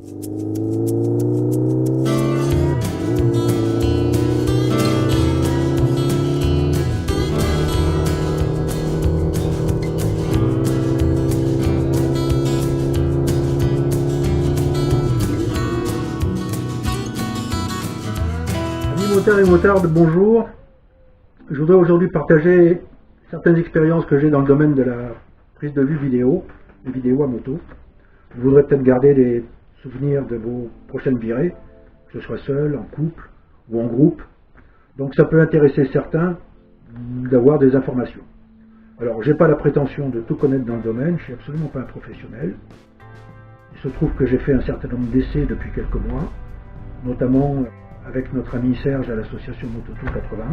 Amis motards et motardes, bonjour. Je voudrais aujourd'hui partager certaines expériences que j'ai dans le domaine de la prise de vue vidéo, des vidéos à moto. Vous voudrez peut-être garder des souvenirs de vos prochaines virées, que ce soit seul, en couple ou en groupe. Donc ça peut intéresser certains d'avoir des informations. Alors j'ai pas la prétention de tout connaître dans le domaine, je suis absolument pas un professionnel. Il se trouve que j'ai fait un certain nombre d'essais depuis quelques mois, notamment avec notre ami Serge à l'association Moto2 81.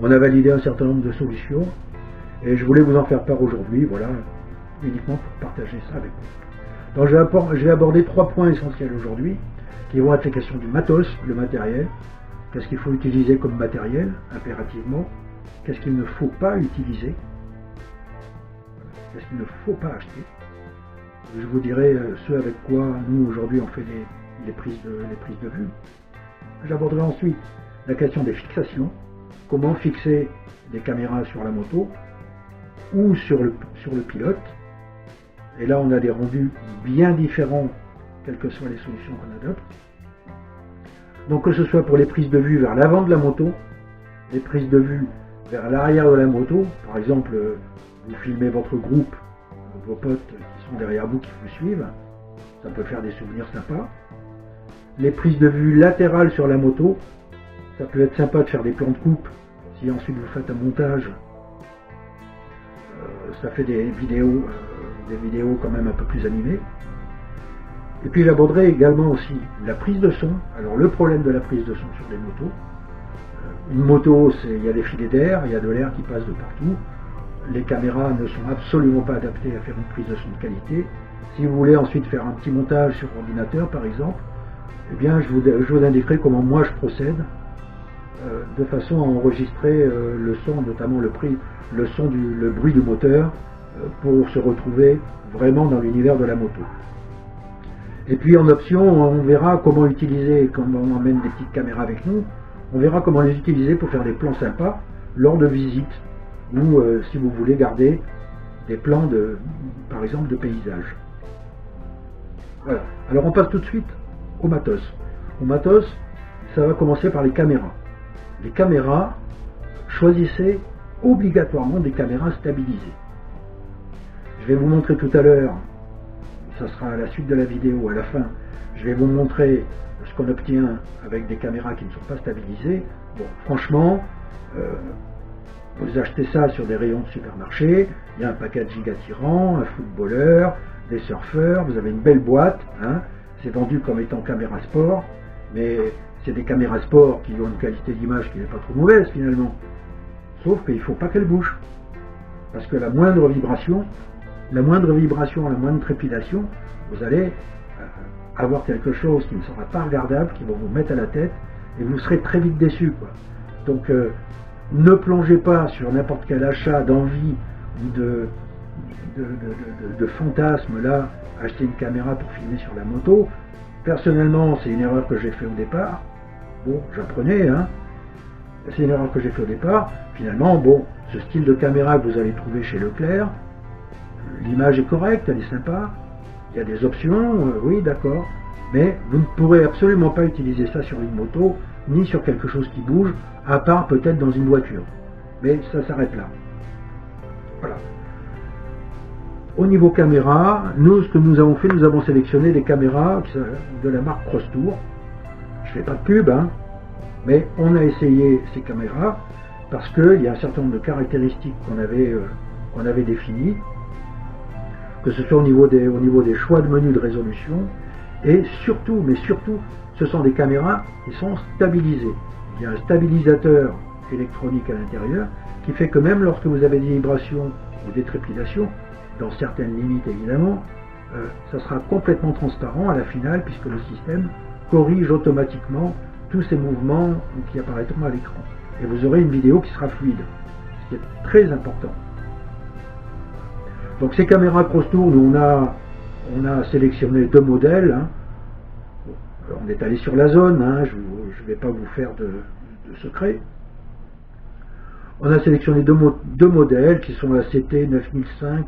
On a validé un certain nombre de solutions et je voulais vous en faire part aujourd'hui, voilà, uniquement pour partager ça avec vous. Donc je vais aborder 3 points essentiels aujourd'hui, qui vont être les questions du matos, le matériel, qu'est-ce qu'il faut utiliser comme matériel, impérativement, qu'est-ce qu'il ne faut pas utiliser, qu'est-ce qu'il ne faut pas acheter. Je vous dirai ce avec quoi nous aujourd'hui on fait les prises de vue. J'aborderai ensuite la question des fixations, comment fixer des caméras sur la moto ou sur le pilote. Et là on a des rendus bien différents, quelles que soient les solutions qu'on adopte. Donc que ce soit pour les prises de vue vers l'avant de la moto, les prises de vue vers l'arrière de la moto, par exemple vous filmez votre groupe, vos potes qui sont derrière vous, qui vous suivent, ça peut faire des souvenirs sympas. Les prises de vue latérales sur la moto, ça peut être sympa de faire des plans de coupe, si ensuite vous faites un montage, ça fait des vidéos quand même un peu plus animées. Et puis j'aborderai également aussi la prise de son. Alors le problème de la prise de son sur des motos, une moto, il y a des filets d'air, il y a de l'air qui passe de partout, les caméras ne sont absolument pas adaptées à faire une prise de son de qualité. Si vous voulez ensuite faire un petit montage sur ordinateur par exemple, eh bien je vous indiquerai comment moi je procède de façon à enregistrer le son, notamment le bruit du moteur, pour se retrouver vraiment dans l'univers de la moto. Et puis en option, on verra comment utiliser, quand on emmène des petites caméras avec nous, on verra comment les utiliser pour faire des plans sympas lors de visites, ou si vous voulez garder des plans par exemple de paysage. Voilà. Alors on passe tout de suite au matos. Au matos, ça va commencer par les caméras. Les caméras, choisissez obligatoirement des caméras stabilisées. Je vais vous montrer tout à l'heure, ça sera à la suite de la vidéo, à la fin, je vais vous montrer ce qu'on obtient avec des caméras qui ne sont pas stabilisées. Bon, franchement, vous achetez ça sur des rayons de supermarché, il y a un packaging attirant, un footballeur, des surfeurs, vous avez une belle boîte, hein, c'est vendu comme étant caméra sport, mais c'est des caméras sport qui ont une qualité d'image qui n'est pas trop mauvaise finalement. Sauf qu'il ne faut pas qu'elles bougent. Parce que la moindre vibration, la moindre trépidation, vous allez avoir quelque chose qui ne sera pas regardable, qui va vous mettre à la tête, et vous serez très vite déçu, quoi. Donc ne plongez pas sur n'importe quel achat d'envie ou de fantasme là, acheter une caméra pour filmer sur la moto. Personnellement, c'est une erreur que j'ai fait au départ. Bon, j'apprenais, hein. C'est une erreur que j'ai fait au départ. Finalement, bon, ce style de caméra que vous allez trouver chez Leclerc, l'image est correcte, elle est sympa, il y a des options, oui, d'accord, mais vous ne pourrez absolument pas utiliser ça sur une moto, ni sur quelque chose qui bouge, à part peut-être dans une voiture. Mais ça s'arrête là. Voilà. Au niveau caméra, nous, ce que nous avons fait, nous avons sélectionné des caméras de la marque Crosstour. Je ne fais pas de pub, hein, mais on a essayé ces caméras parce qu'il y a un certain nombre de caractéristiques qu'on avait définies, que ce soit au niveau des choix de menu de résolution, et surtout, mais surtout, ce sont des caméras qui sont stabilisées. Il y a un stabilisateur électronique à l'intérieur qui fait que même lorsque vous avez des vibrations ou des trépidations, dans certaines limites évidemment, ça sera complètement transparent à la finale puisque le système corrige automatiquement tous ces mouvements qui apparaîtront à l'écran. Et vous aurez une vidéo qui sera fluide, ce qui est très important. Donc ces caméras Crosstour, nous on a on a sélectionné 2 modèles. Hein. Bon, on est allé sur la zone, hein, je ne vais pas vous faire de secret. On a sélectionné deux modèles qui sont la CT 9005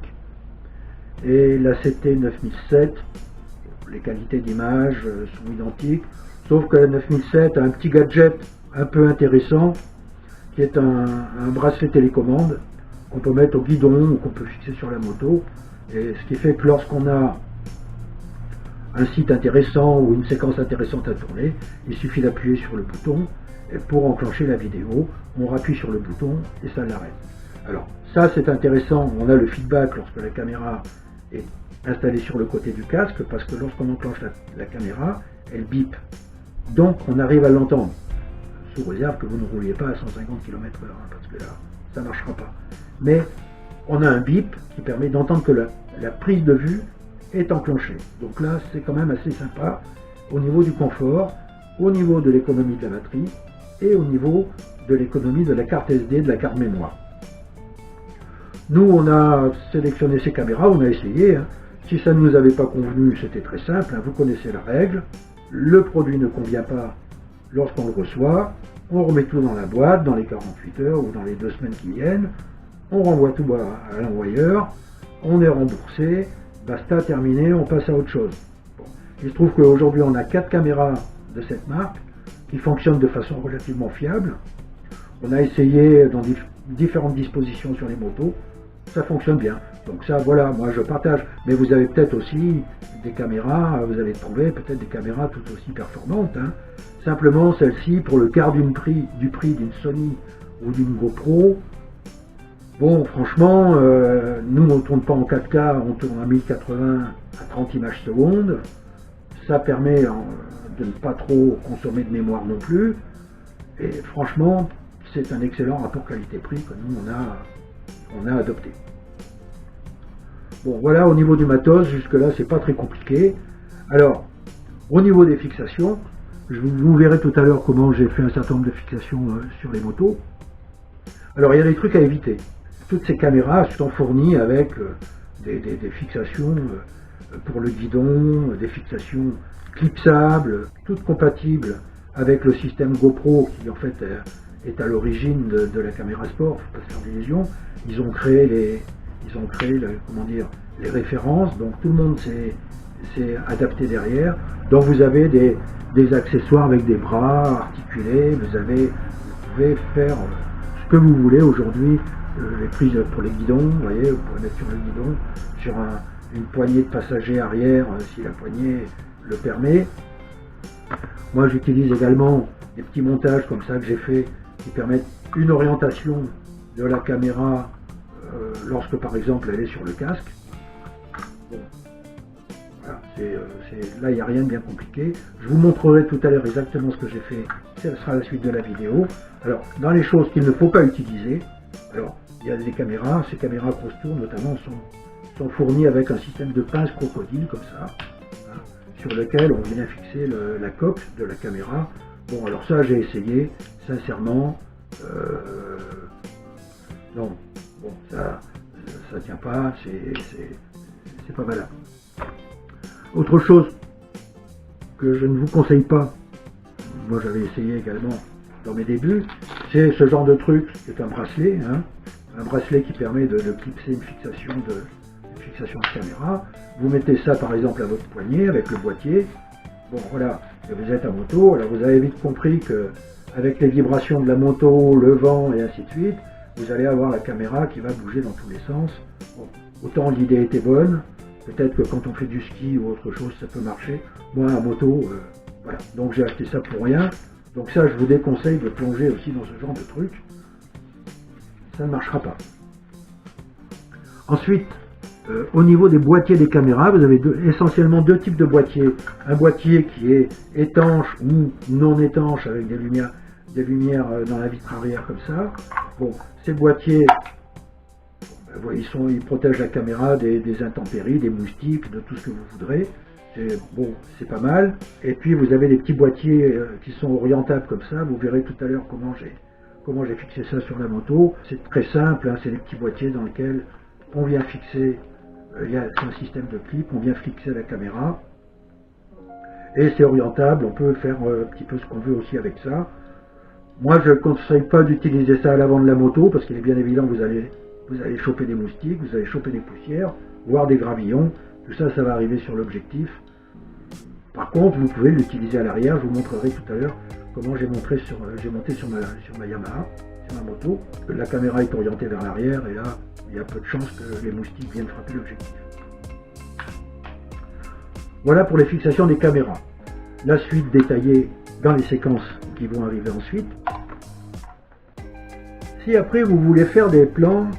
et la CT 9007. Les qualités d'image sont identiques, sauf que la 9007 a un petit gadget un peu intéressant qui est un bracelet télécommande qu'on peut mettre au guidon ou qu'on peut fixer sur la moto, et ce qui fait que lorsqu'on a un site intéressant ou une séquence intéressante à tourner, il suffit d'appuyer sur le bouton et pour enclencher la vidéo, on appuie sur le bouton et ça l'arrête. Alors ça c'est intéressant, on a le feedback lorsque la caméra est installée sur le côté du casque, parce que lorsqu'on enclenche la caméra, elle bip. Donc on arrive à l'entendre, sous réserve que vous ne rouliez pas à 150 km/h, hein, parce que là, ça ne marchera pas. Mais on a un bip qui permet d'entendre que la prise de vue est enclenchée. Donc là, c'est quand même assez sympa au niveau du confort, au niveau de l'économie de la batterie et au niveau de l'économie de la carte SD, de la carte mémoire. Nous, on a sélectionné ces caméras, on a essayé. Hein. Si ça ne nous avait pas convenu, c'était très simple, hein, vous connaissez la règle. Le produit ne convient pas lorsqu'on le reçoit, on remet tout dans la boîte, dans les 48 heures ou dans les 2 semaines qui viennent, on renvoie tout à l'envoyeur, on est remboursé, basta, terminé, on passe à autre chose. Bon. Il se trouve qu'aujourd'hui on a 4 caméras de cette marque qui fonctionnent de façon relativement fiable. On a essayé dans différentes dispositions sur les motos, ça fonctionne bien. Donc ça, voilà, moi je partage. Mais vous avez peut-être aussi des caméras, vous allez trouver peut-être des caméras tout aussi performantes. Hein. Simplement, celle-ci, pour le quart du prix d'une Sony ou d'une GoPro, bon, franchement, nous on ne tourne pas en 4K, on tourne à 1080 à 30 images secondes. Ça permet de ne pas trop consommer de mémoire non plus. Et franchement, c'est un excellent rapport qualité-prix que nous on a adopté. Bon, voilà, au niveau du matos, jusque-là, c'est pas très compliqué. Alors, au niveau des fixations, vous verrez tout à l'heure comment j'ai fait un certain nombre de fixations sur les motos. Alors, il y a des trucs à éviter. Toutes ces caméras sont fournies avec des fixations pour le guidon, des fixations clipsables, toutes compatibles avec le système GoPro qui en fait est à l'origine de la caméra sport, faut pas se faire d'illusions. Ils ont créé les références, donc tout le monde s'est adapté derrière. Donc vous avez des accessoires avec des bras articulés, vous pouvez faire ce que vous voulez aujourd'hui. Les prises pour les guidons, vous voyez, vous pouvez mettre sur le guidon, sur une poignée de passager arrière, si la poignée le permet. Moi j'utilise également des petits montages comme ça que j'ai fait, qui permettent une orientation de la caméra lorsque par exemple elle est sur le casque. Bon. Voilà, là il n'y a rien de bien compliqué. Je vous montrerai tout à l'heure exactement ce que j'ai fait, ce sera la suite de la vidéo. Alors dans les choses qu'il ne faut pas utiliser, alors il y a des caméras, ces caméras Cross Tour notamment sont fournies avec un système de pince crocodile comme ça, hein, sur lequel on vient fixer la coque de la caméra. Bon alors ça j'ai essayé, sincèrement, non, bon ça tient pas, c'est pas valable. Autre chose que je ne vous conseille pas, moi j'avais essayé également dans mes débuts, c'est ce genre de truc, c'est un bracelet, hein, un bracelet qui permet de clipser une fixation de caméra. Vous mettez ça par exemple à votre poignet avec le boîtier. Bon voilà, et vous êtes à moto, alors vous avez vite compris que avec les vibrations de la moto, le vent et ainsi de suite, vous allez avoir la caméra qui va bouger dans tous les sens. Bon, autant l'idée était bonne, peut-être que quand on fait du ski ou autre chose ça peut marcher. Moi à moto, voilà, donc j'ai acheté ça pour rien. Donc ça je vous déconseille de plonger aussi dans ce genre de truc. Ça ne marchera pas. Ensuite, au niveau des boîtiers des caméras, vous avez essentiellement 2 types de boîtiers. Un boîtier qui est étanche ou non étanche avec des lumières dans la vitre arrière comme ça. Bon, ces boîtiers, ils protègent la caméra des intempéries, des moustiques, de tout ce que vous voudrez. Bon, c'est pas mal. Et puis vous avez des petits boîtiers qui sont orientables comme ça. Vous verrez tout à l'heure comment j'ai fixé ça sur la moto. C'est très simple, hein, c'est des petits boîtiers dans lesquels on vient fixer C'est un système de clip, on vient fixer la caméra. Et c'est orientable, on peut faire un petit peu ce qu'on veut aussi avec ça. Moi, je ne conseille pas d'utiliser ça à l'avant de la moto, parce qu'il est bien évident que vous allez choper des moustiques, vous allez choper des poussières, voire des gravillons. Tout ça, ça va arriver sur l'objectif. Par contre, vous pouvez l'utiliser à l'arrière. Je vous montrerai tout à l'heure comment j'ai monté sur ma Yamaha, sur ma moto. La caméra est orientée vers l'arrière, et là, il y a peu de chances que les moustiques viennent frapper l'objectif. Voilà pour les fixations des caméras. La suite détaillée dans les séquences qui vont arriver ensuite. Si après vous voulez faire des plans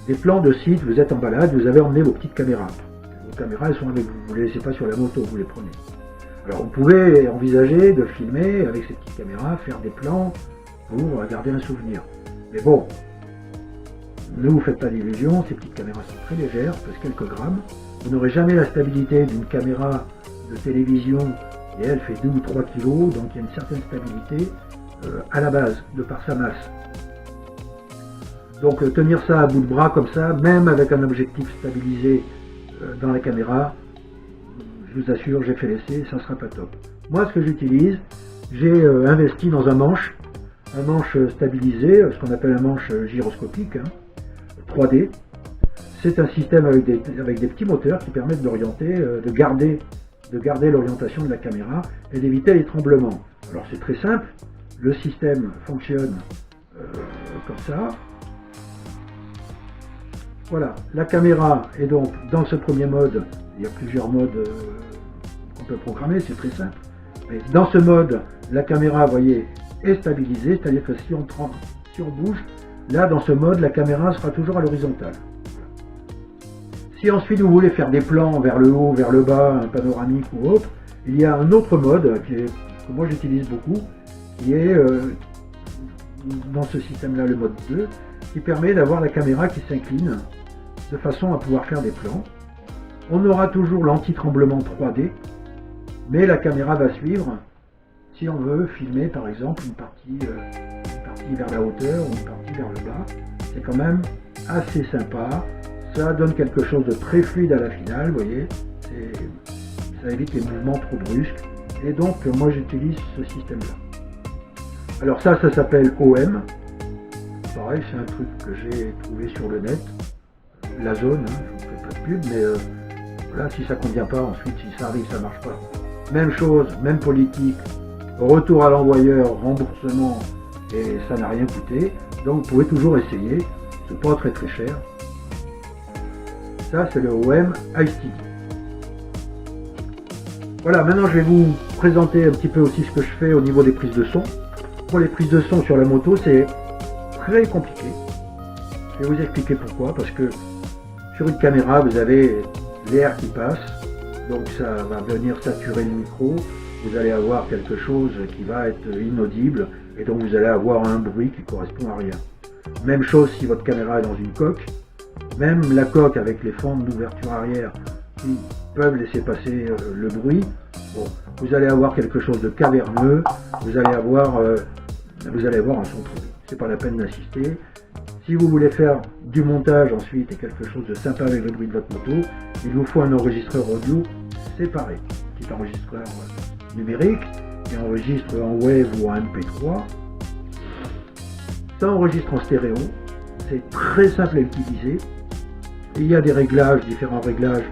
de site, vous êtes en balade, vous avez emmené vos petites caméras. Vos caméras, elles sont avec vous, vous ne les laissez pas sur la moto, vous les prenez. Alors vous pouvez envisager de filmer avec ces petites caméras, faire des plans pour garder un souvenir. Mais bon, ne vous faites pas d'illusions, ces petites caméras sont très légères, pèsent quelques grammes. Vous n'aurez jamais la stabilité d'une caméra de télévision, et elle fait 2 ou 3 kg, donc il y a une certaine stabilité à la base, de par sa masse. Donc tenir ça à bout de bras comme ça, même avec un objectif stabilisé dans la caméra, je vous assure, j'ai fait l'essai, ça ne sera pas top. Moi, ce que j'utilise, j'ai investi dans un manche stabilisé, ce qu'on appelle un manche gyroscopique, 3D. C'est un système avec des petits moteurs qui permettent d'orienter, de garder l'orientation de la caméra et d'éviter les tremblements. Alors c'est très simple, le système fonctionne comme ça. Voilà, la caméra est donc dans ce premier mode. Il y a plusieurs modes qu'on peut programmer, c'est très simple. Mais dans ce mode, la caméra, vous voyez, est stabilisée, c'est-à-dire que si on bouge, là dans ce mode, la caméra sera toujours à l'horizontale. Si ensuite vous voulez faire des plans vers le haut, vers le bas, un panoramique ou autre, il y a un autre mode que moi j'utilise beaucoup, qui est dans ce système-là, le mode 2, qui permet d'avoir la caméra qui s'incline de façon à pouvoir faire des plans. On aura toujours l'anti-tremblement 3D, mais la caméra va suivre si on veut filmer par exemple une partie vers la hauteur ou une partie vers le bas. C'est quand même assez sympa. Ça donne quelque chose de très fluide à la finale, vous voyez, ça évite les mouvements trop brusques, et donc moi j'utilise ce système-là. Alors ça s'appelle OM, pareil, c'est un truc que j'ai trouvé sur le net, la zone, je ne fais pas de pub, mais voilà, si ça ne convient pas, ensuite si ça arrive, ça ne marche pas. Même chose, même politique, retour à l'envoyeur, remboursement, et ça n'a rien coûté, donc vous pouvez toujours essayer, c'est pas très très cher. Ça, c'est le OM iSteady. Voilà, maintenant je vais vous présenter un petit peu aussi ce que je fais au niveau des prises de son. Pour les prises de son sur la moto, c'est très compliqué. Je vais vous expliquer pourquoi. Parce que sur une caméra, vous avez l'air qui passe, donc ça va venir saturer le micro. Vous allez avoir quelque chose qui va être inaudible, et donc vous allez avoir un bruit qui correspond à rien. Même chose si votre caméra est dans une coque. Même la coque avec les fentes d'ouverture arrière qui peuvent laisser passer le bruit, bon, vous allez avoir quelque chose de caverneux, vous allez avoir un son pourri. C'est pas la peine d'insister. Si vous voulez faire du montage ensuite et quelque chose de sympa avec le bruit de votre moto, il vous faut un enregistreur audio séparé, petit enregistreur numérique qui enregistre en wave ou en MP3. Ça enregistre en stéréo, c'est très simple à utiliser. Il y a des réglages, différents réglages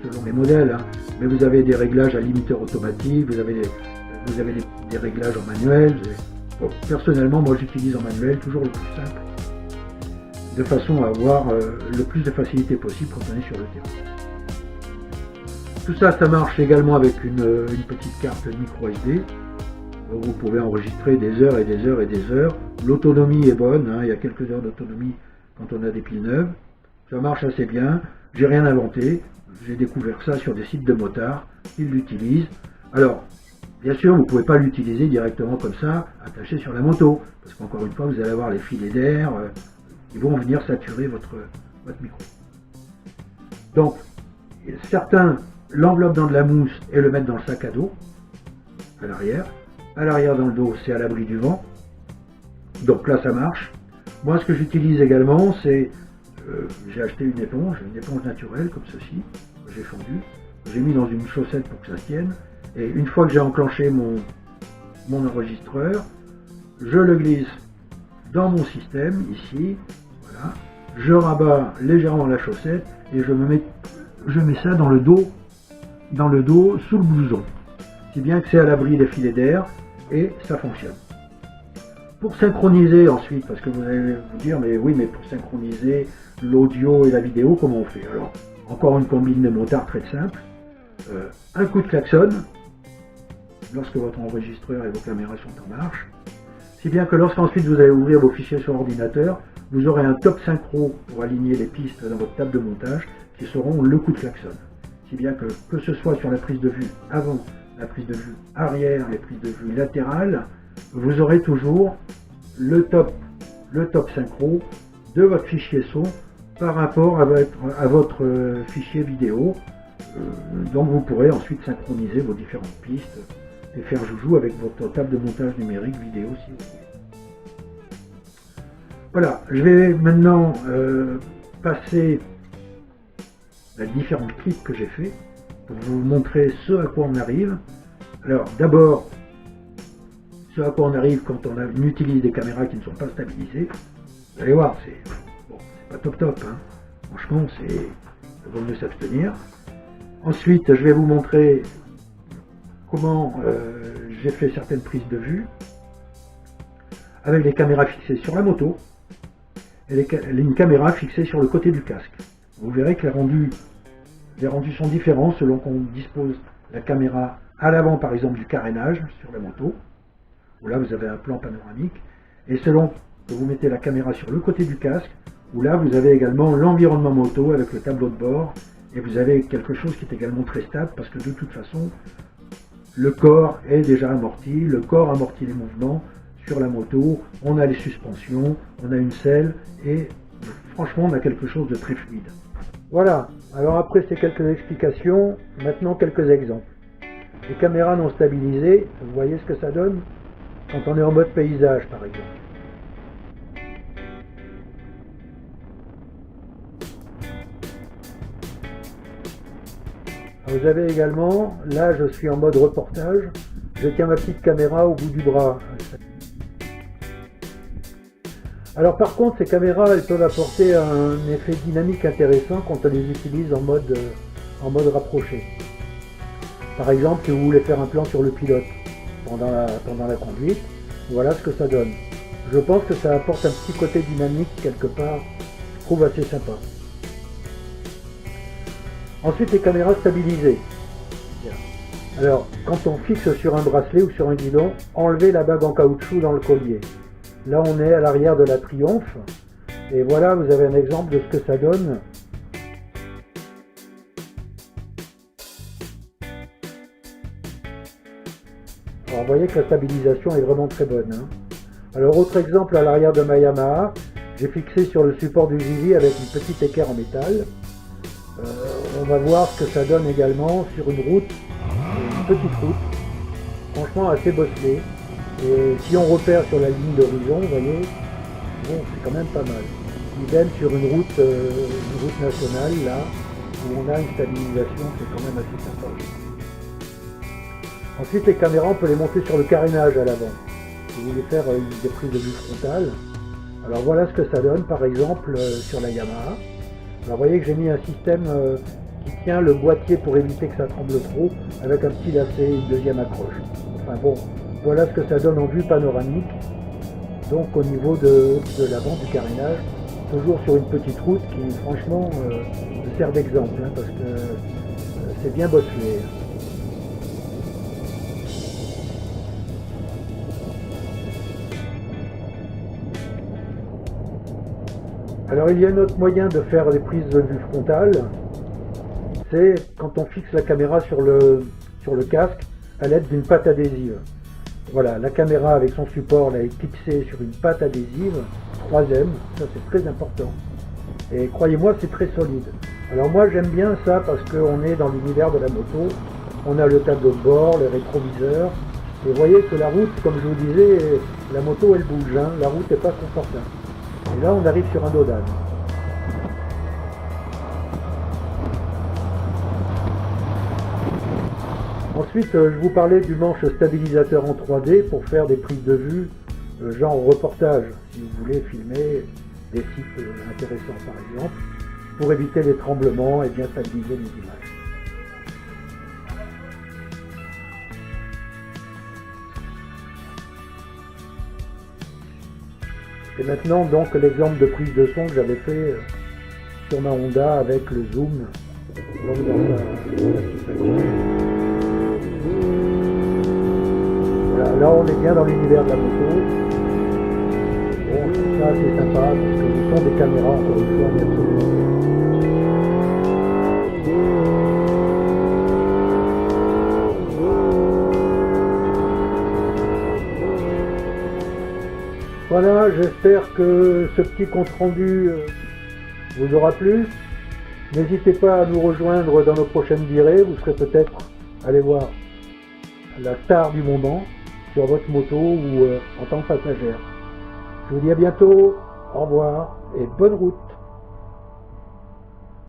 selon les modèles, mais vous avez des réglages à limiteur automatique, vous avez des réglages en manuel. Bon, personnellement, moi j'utilise en manuel, toujours le plus simple, de façon à avoir le plus de facilité possible quand on est sur le terrain. Tout ça, ça marche également avec une petite carte micro SD. Donc vous pouvez enregistrer des heures et des heures et des heures. L'autonomie est bonne, il y a quelques heures d'autonomie quand on a des piles neuves. Ça marche assez bien, j'ai rien inventé, j'ai découvert ça sur des sites de motards, ils l'utilisent. Alors, bien sûr, vous ne pouvez pas l'utiliser directement comme ça, attaché sur la moto, parce qu'encore une fois, vous allez avoir les filets d'air qui vont venir saturer votre micro. Donc, certains l'enveloppent dans de la mousse et le mettent dans le sac à dos, à l'arrière. À l'arrière dans le dos, c'est à l'abri du vent. Donc là, ça marche. Moi, ce que j'utilise également, c'est j'ai acheté une éponge naturelle comme ceci, que j'ai fendue, que j'ai mis dans une chaussette pour que ça tienne, et une fois que j'ai enclenché mon enregistreur, je le glisse dans mon système, ici, voilà, je rabats légèrement la chaussette, et je mets ça dans le dos, sous le blouson, si bien que c'est à l'abri des filets d'air, et ça fonctionne. Pour synchroniser ensuite, parce que vous allez vous dire, mais oui, mais pour synchroniser l'audio et la vidéo, comment on fait? Alors, encore une combine de motards très simple, un coup de klaxon, lorsque votre enregistreur et vos caméras sont en marche, si bien que lorsqu'ensuite vous allez ouvrir vos fichiers sur ordinateur, vous aurez un top synchro pour aligner les pistes dans votre table de montage, qui seront le coup de klaxon. Si bien que ce soit sur la prise de vue avant, la prise de vue arrière, les prises de vue latérales, vous aurez toujours le top synchro de votre fichier son par rapport à votre fichier vidéo. Donc vous pourrez ensuite synchroniser vos différentes pistes et faire joujou avec votre table de montage numérique vidéo si vous voulez. Voilà, je vais maintenant passer les différentes clips que j'ai fait pour vous montrer ce à quoi on arrive. Alors d'abord, ce à quoi on arrive quand on utilise des caméras qui ne sont pas stabilisées. Vous allez voir, c'est pas top, hein. Franchement, il vaut mieux s'abstenir. Ensuite, je vais vous montrer comment j'ai fait certaines prises de vue avec les caméras fixées sur la moto et une caméra fixée sur le côté du casque. Vous verrez que les rendus sont différents selon qu'on dispose la caméra à l'avant, par exemple, du carénage sur la moto, où là vous avez un plan panoramique, et selon que vous mettez la caméra sur le côté du casque, où là vous avez également l'environnement moto avec le tableau de bord, et vous avez quelque chose qui est également très stable, parce que de toute façon, le corps est déjà amorti, le corps amortit les mouvements sur la moto, on a les suspensions, on a une selle, et franchement on a quelque chose de très fluide. Voilà, alors après ces quelques explications, maintenant quelques exemples. Les caméras non stabilisées, vous voyez ce que ça donne quand on est en mode paysage par exemple. Vous avez également, là je suis en mode reportage, je tiens ma petite caméra au bout du bras. Alors par contre, ces caméras, elles peuvent apporter un effet dynamique intéressant quand on les utilise en mode rapproché. Par exemple, si vous voulez faire un plan sur le pilote pendant la conduite, voilà ce que ça donne. Je pense que ça apporte un petit côté dynamique quelque part, je trouve assez sympa. Ensuite, les caméras stabilisées. Alors, quand on fixe sur un bracelet ou sur un guidon, enlevez la bague en caoutchouc dans le collier. Là, on est à l'arrière de la Triumph. Et voilà, vous avez un exemple de ce que ça donne. Alors, vous voyez que la stabilisation est vraiment très bonne, hein. Alors, autre exemple à l'arrière de ma Yamaha, j'ai fixé sur le support du Givi avec une petite équerre en métal. On va voir ce que ça donne également sur une route, une petite route, franchement assez bosselée. Et si on repère sur la ligne d'horizon, vous voyez, bon, c'est quand même pas mal. Idem sur une route nationale, là, où on a une stabilisation qui est quand même assez sympa. Ensuite, les caméras, on peut les monter sur le carénage à l'avant. Si vous voulez faire des prises de vue frontale. Alors voilà ce que ça donne, par exemple, sur la Yamaha. Alors vous voyez que j'ai mis un système qui tient le boîtier pour éviter que ça tremble trop, avec un petit lacet et une deuxième accroche. Enfin bon, voilà ce que ça donne en vue panoramique, donc au niveau de l'avant du carénage, toujours sur une petite route qui franchement me sert d'exemple, hein, parce que c'est bien bosselé. Alors il y a un autre moyen de faire des prises de vue frontale, c'est quand on fixe la caméra sur le casque à l'aide d'une patte adhésive. Voilà, la caméra avec son support là, est fixée sur une patte adhésive 3M, ça c'est très important. Et croyez-moi, c'est très solide. Alors moi j'aime bien ça parce qu'on est dans l'univers de la moto, on a le tableau de bord, les rétroviseurs, et vous voyez que la route, comme je vous disais, la moto elle bouge, hein, la route n'est pas confortable. Et là on arrive sur un dos d'âne. Ensuite, je vous parlais du manche stabilisateur en 3D pour faire des prises de vue genre reportage, si vous voulez filmer des sites intéressants par exemple, pour éviter les tremblements et bien stabiliser les images. Et maintenant donc l'exemple de prise de son que j'avais fait sur ma Honda avec le zoom. Donc dans voilà, là on est bien dans l'univers de la moto. Bon, tout ça c'est sympa parce que le son des caméras encore une fois n'est absolument pas. Voilà, j'espère que ce petit compte rendu vous aura plu. N'hésitez pas à nous rejoindre dans nos prochaines virées, vous serez peut-être allé voir la star du moment sur votre moto ou en tant que passagère. Je vous dis à bientôt, au revoir et bonne route.